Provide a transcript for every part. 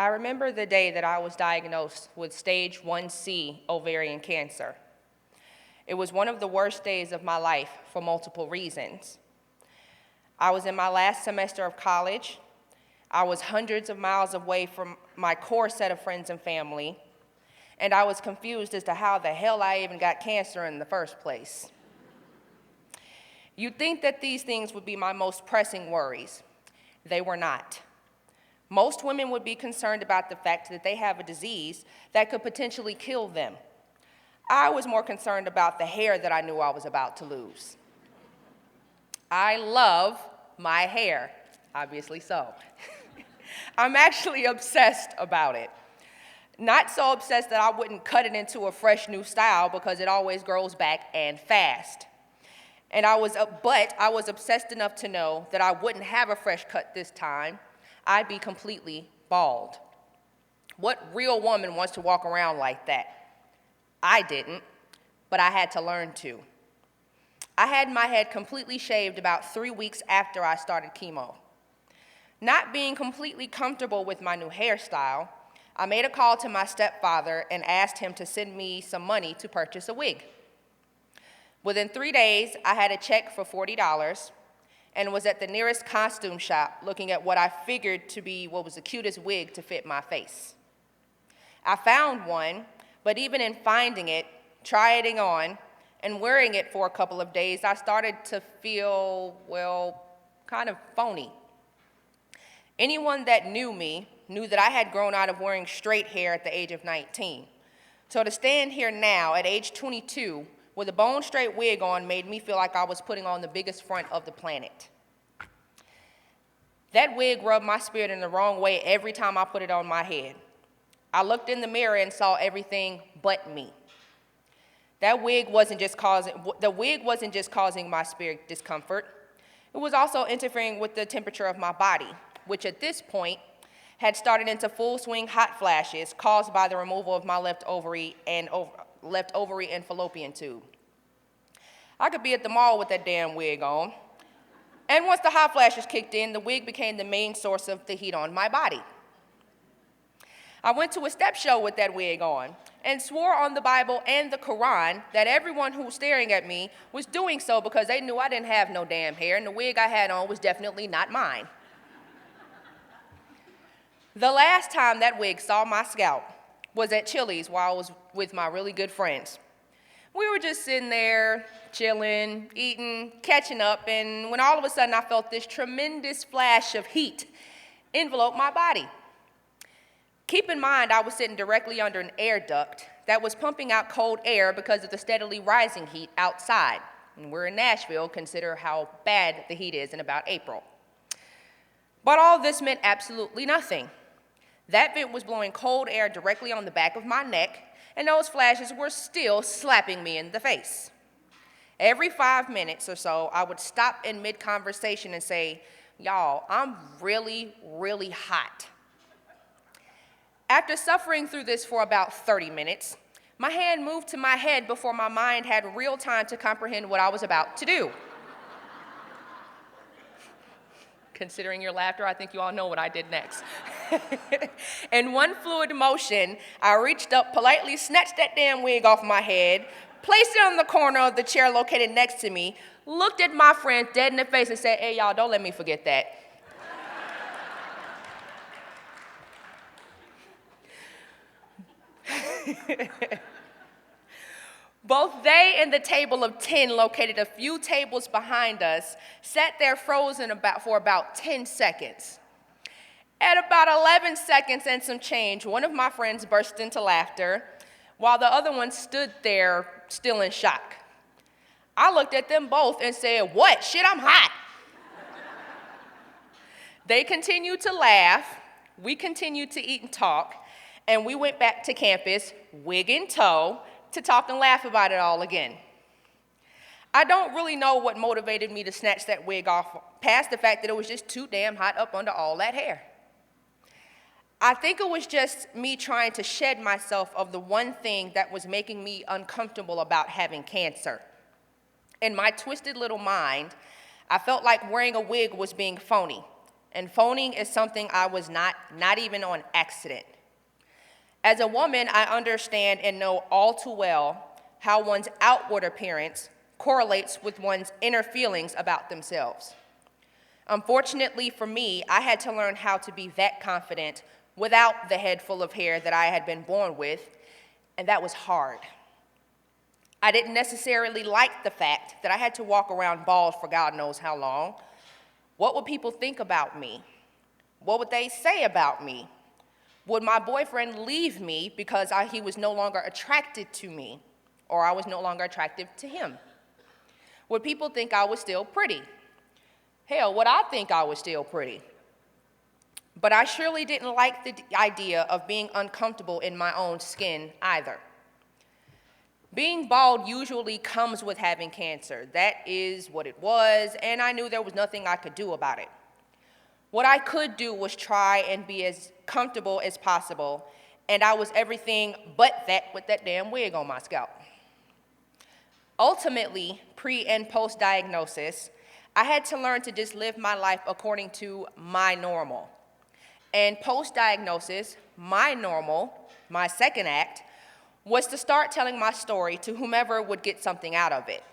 I remember the day that I was diagnosed with stage 1C ovarian cancer. It was one of the worst days of my life for multiple reasons. I was in my last semester of college. I was hundreds of miles away from my core set of friends and family, and I was confused as to how the hell I even got cancer in the first place. You'd think that these things would be my most pressing worries. They were not. Most women would be concerned about the fact that they have a disease that could potentially kill them. I was more concerned about the hair that I knew I was about to lose. I love my hair, obviously so. I'm actually obsessed about it. Not so obsessed that I wouldn't cut it into a fresh new style because it always grows back and fast. But I was obsessed enough to know that I wouldn't have a fresh cut this time. I'd be completely bald. What real woman wants to walk around like that? I didn't, but I had to learn to. I had my head completely shaved about 3 weeks after I started chemo. Not being completely comfortable with my new hairstyle, I made a call to my stepfather and asked him to send me some money to purchase a wig. Within 3 days, I had a check for $40 and was at the nearest costume shop looking at what I figured to be what was the cutest wig to fit my face. I found one, but even in finding it, trying it on, and wearing it for a couple of days, I started to feel, kind of phony. Anyone that knew me knew that I had grown out of wearing straight hair at the age of 19. So to stand here now at age 22 with a bone straight wig on made me feel like I was putting on the biggest front of the planet. That wig rubbed my spirit in the wrong way every time I put it on my head. I looked in the mirror and saw everything but me. The wig wasn't just causing my spirit discomfort. It was also interfering with the temperature of my body, which at this point had started into full swing hot flashes caused by the removal of my left ovary and fallopian tube. I could be at the mall with that damn wig on. And once the hot flashes kicked in, the wig became the main source of the heat on my body. I went to a step show with that wig on and swore on the Bible and the Quran that everyone who was staring at me was doing so because they knew I didn't have no damn hair and the wig I had on was definitely not mine. The last time that wig saw my scalp was at Chili's while I was with my really good friends. We were just sitting there, chilling, eating, catching up, and when all of a sudden I felt this tremendous flash of heat envelope my body. Keep in mind, I was sitting directly under an air duct that was pumping out cold air because of the steadily rising heat outside. And we're in Nashville, consider how bad the heat is in about April. But all this meant absolutely nothing. That vent was blowing cold air directly on the back of my neck, and those flashes were still slapping me in the face. Every 5 minutes or so, I would stop in mid-conversation and say, "Y'all, I'm really, really hot." After suffering through this for about 30 minutes, my hand moved to my head before my mind had real time to comprehend what I was about to do. Considering your laughter, I think you all know what I did next. In one fluid motion, I reached up, politely snatched that damn wig off my head, placed it on the corner of the chair located next to me, looked at my friend dead in the face and said, "Hey, y'all, don't let me forget that." Both they and the table of 10 located a few tables behind us sat there frozen for about 10 seconds. At about 11 seconds and some change, one of my friends burst into laughter, while the other one stood there still in shock. I looked at them both and said, "What? Shit, I'm hot." They continued to laugh, we continued to eat and talk, and we went back to campus, wig in tow, to talk and laugh about it all again. I don't really know what motivated me to snatch that wig off, past the fact that it was just too damn hot up under all that hair. I think it was just me trying to shed myself of the one thing that was making me uncomfortable about having cancer. In my twisted little mind, I felt like wearing a wig was being phony. And phoning is something I was not even on accident. As a woman, I understand and know all too well how one's outward appearance correlates with one's inner feelings about themselves. Unfortunately for me, I had to learn how to be that confident without the head full of hair that I had been born with, and that was hard. I didn't necessarily like the fact that I had to walk around bald for God knows how long. What would people think about me? What would they say about me? Would my boyfriend leave me because he was no longer attracted to me, or I was no longer attractive to him? Would people think I was still pretty? Hell, would I think I was still pretty? But I surely didn't like the idea of being uncomfortable in my own skin either. Being bald usually comes with having cancer. That is what it was, and I knew there was nothing I could do about it. What I could do was try and be as comfortable as possible, and I was everything but that with that damn wig on my scalp. Ultimately, pre- and post-diagnosis, I had to learn to just live my life according to my normal. And post-diagnosis, my normal, my second act, was to start telling my story to whomever would get something out of it.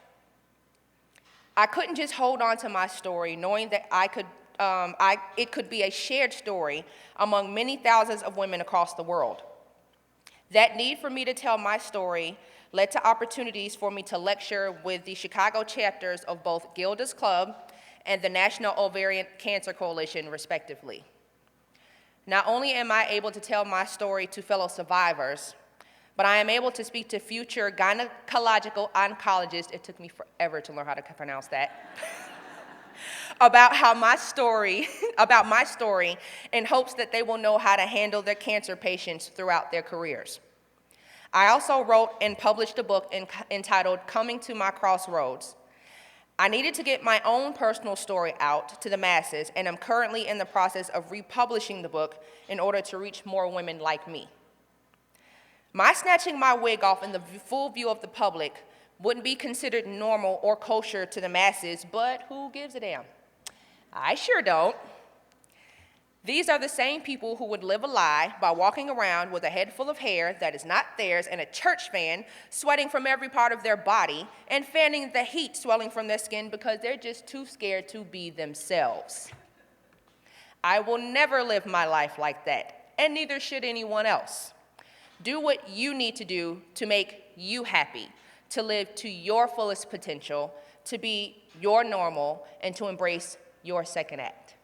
I couldn't just hold on to my story knowing that it could be a shared story among many thousands of women across the world. That need for me to tell my story led to opportunities for me to lecture with the Chicago chapters of both Gilda's Club and the National Ovarian Cancer Coalition, respectively. Not only am I able to tell my story to fellow survivors, but I am able to speak to future gynecological oncologists, it took me forever to learn how to pronounce that, about my story in hopes that they will know how to handle their cancer patients throughout their careers. I also wrote and published a book entitled Coming to My Crossroads. I needed to get my own personal story out to the masses, and I'm currently in the process of republishing the book in order to reach more women like me. My snatching my wig off in the full view of the public wouldn't be considered normal or kosher to the masses, but who gives a damn? I sure don't. These are the same people who would live a lie by walking around with a head full of hair that is not theirs and a church fan sweating from every part of their body and fanning the heat swelling from their skin because they're just too scared to be themselves. I will never live my life like that, and neither should anyone else. Do what you need to do to make you happy, to live to your fullest potential, to be your normal, and to embrace your second act.